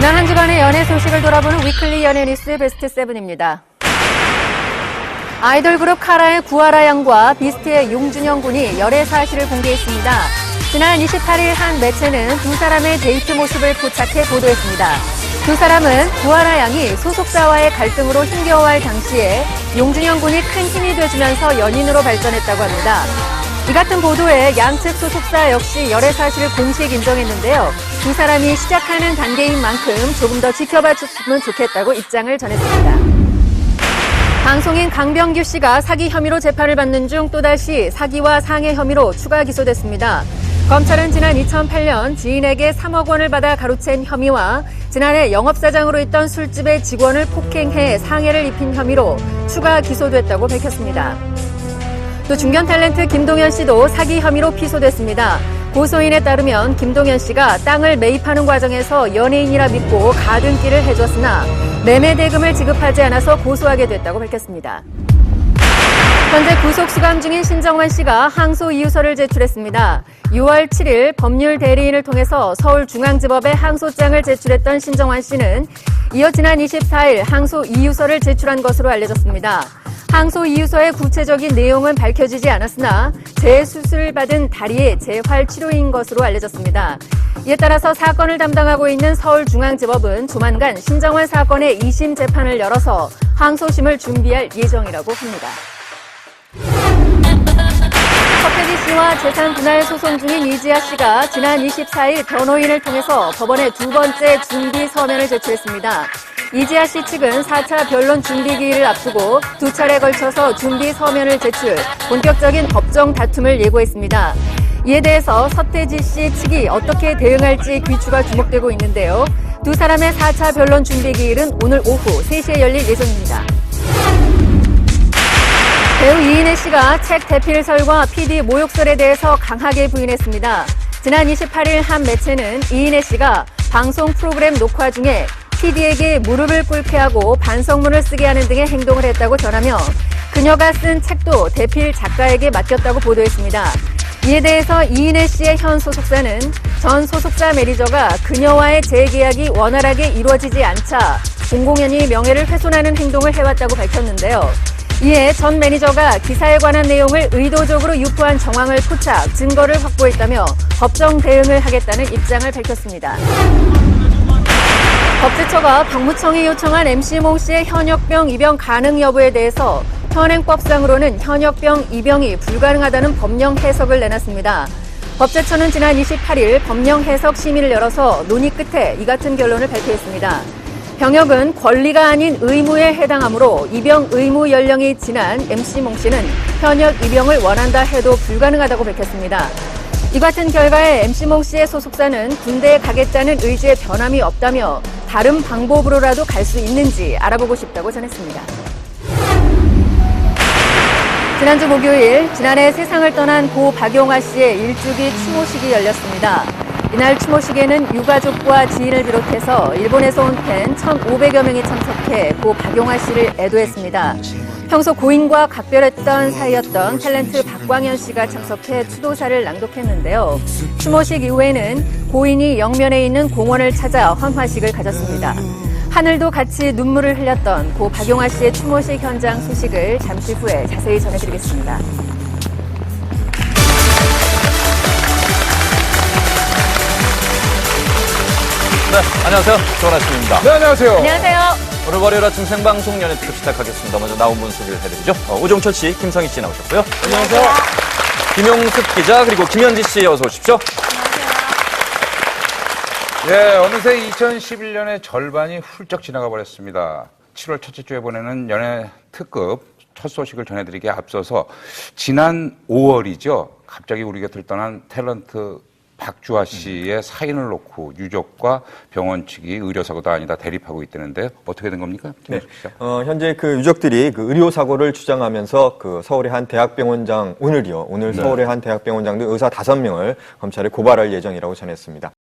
지난 한 주간의 연예 소식을 돌아보는 위클리 연예 뉴스 베스트 7입니다. 아이돌 그룹 카라의 구하라 양과 비스트의 용준영 군이 열애 사실을 공개했습니다. 지난 28일 한 매체는 두 사람의 데이트 모습을 포착해 보도했습니다. 두 사람은 구하라 양이 소속사와의 갈등으로 힘겨워할 당시에 용준영 군이 큰 힘이 돼주면서 연인으로 발전했다고 합니다. 이 같은 보도에 양측 소속사 역시 열애 사실을 공식 인정했는데요. 두 사람이 시작하는 단계인 만큼 조금 더 지켜봐 줬으면 좋겠다고 입장을 전했습니다. 방송인 강병규 씨가 사기 혐의로 재판을 받는 중 또다시 사기와 상해 혐의로 추가 기소됐습니다. 검찰은 지난 2008년 지인에게 3억 원을 받아 가로챈 혐의와 지난해 영업사장으로 있던 술집의 직원을 폭행해 상해를 입힌 혐의로 추가 기소됐다고 밝혔습니다. 또 중견 탤런트 김동현 씨도 사기 혐의로 기소됐습니다. 고소인에 따르면 김동현 씨가 땅을 매입하는 과정에서 연예인이라 믿고 가등기를 해줬으나 매매 대금을 지급하지 않아서 고소하게 됐다고 밝혔습니다. 현재 구속 수감 중인 신정환 씨가 항소 이유서를 제출했습니다. 6월 7일 법률 대리인을 통해서 서울중앙지법에 항소장을 제출했던 신정환 씨는 이어 지난 24일 항소 이유서를 제출한 것으로 알려졌습니다. 항소 이유서의 구체적인 내용은 밝혀지지 않았으나 재수술을 받은 다리의 재활 치료인 것으로 알려졌습니다. 이에 따라서 사건을 담당하고 있는 서울중앙지법은 조만간 신정환 사건의 2심 재판을 열어서 항소심을 준비할 예정이라고 합니다. 서태지 씨와 재산 분할 소송 중인 이지아 씨가 지난 24일 변호인을 통해서 법원에 두 번째 준비 서면을 제출했습니다. 이지아 씨 측은 4차 변론 준비 기일을 앞두고 두 차례에 걸쳐서 준비 서면을 제출, 본격적인 법정 다툼을 예고했습니다. 이에 대해서 서태지 씨 측이 어떻게 대응할지 귀추가 주목되고 있는데요. 두 사람의 4차 변론 준비 기일은 오늘 오후 3시에 열릴 예정입니다. 배우 이인혜 씨가 책 대필설과 PD 모욕설에 대해서 강하게 부인했습니다. 지난 28일 한 매체는 이인혜 씨가 방송 프로그램 녹화 중에 PD에게 무릎을 꿇게 하고 반성문을 쓰게 하는 등의 행동을 했다고 전하며 그녀가 쓴 책도 대필 작가에게 맡겼다고 보도했습니다. 이에 대해서 이인혜 씨의 현 소속사는 전 소속사 매니저가 그녀와의 재계약이 원활하게 이루어지지 않자 공공연히 명예를 훼손하는 행동을 해왔다고 밝혔는데요. 이에 전 매니저가 기사에 관한 내용을 의도적으로 유포한 정황을 포착, 증거를 확보했다며 법정 대응을 하겠다는 입장을 밝혔습니다. 법제처가 박무청이 요청한 MC몽 씨의 현역병 입영 가능 여부에 대해서 현행법상으로는 현역병 입영이 불가능하다는 법령 해석을 내놨습니다. 법제처는 지난 28일 법령 해석 심의를 열어서 논의 끝에 이 같은 결론을 발표했습니다. 병역은 권리가 아닌 의무에 해당하므로 입영 의무 연령이 지난 MC몽 씨는 현역 입영을 원한다 해도 불가능하다고 밝혔습니다. 이 같은 결과에 MC몽 씨의 소속사는 군대에 가겠다는 의지에 변함이 없다며 다른 방법으로라도 갈 수 있는지 알아보고 싶다고 전했습니다. 지난주 목요일 지난해 세상을 떠난 고 박용화 씨의 일주기 추모식이 열렸습니다. 이날 추모식에는 유가족과 지인을 비롯해서 일본에서 온 팬 1,500여 명이 참석해 고 박용화 씨를 애도했습니다. 평소 고인과 각별했던 사이였던 탤런트 박광현 씨가 참석해 추도사를 낭독했는데요. 추모식 이후에는 고인이 영면에 있는 공원을 찾아 헌화식을 가졌습니다. 하늘도 같이 눈물을 흘렸던 고 박용화 씨의 추모식 현장 소식을 잠시 후에 자세히 전해드리겠습니다. 네, 안녕하세요. 좋은 아침입니다. 네, 안녕하세요. 안녕하세요. 오늘 월요일 아침 생방송 연예 특급 시작하겠습니다. 먼저 나온 분 소개를 해드리죠. 오종철 씨, 김성희 씨 나오셨고요. 안녕하세요. 김용습 기자, 그리고 김현지 씨 어서 오십시오. 예, 어느새 2011년의 절반이 훌쩍 지나가 버렸습니다. 7월 첫째 주에 보내는 연예 특급 첫 소식을 전해드리기에 앞서서 지난 5월이죠. 갑자기 우리 곁을 떠난 탤런트 박주아 씨의 사인을 놓고 유족과 병원 측이 의료사고도 아니다 대립하고 있다는데 어떻게 된 겁니까? 네. 현재 그 유족들이 그 의료사고를 주장하면서 그 서울의 한 대학병원장 오늘 서울의 한 대학병원장 등 의사 5명을 검찰에 고발할 예정이라고 전했습니다.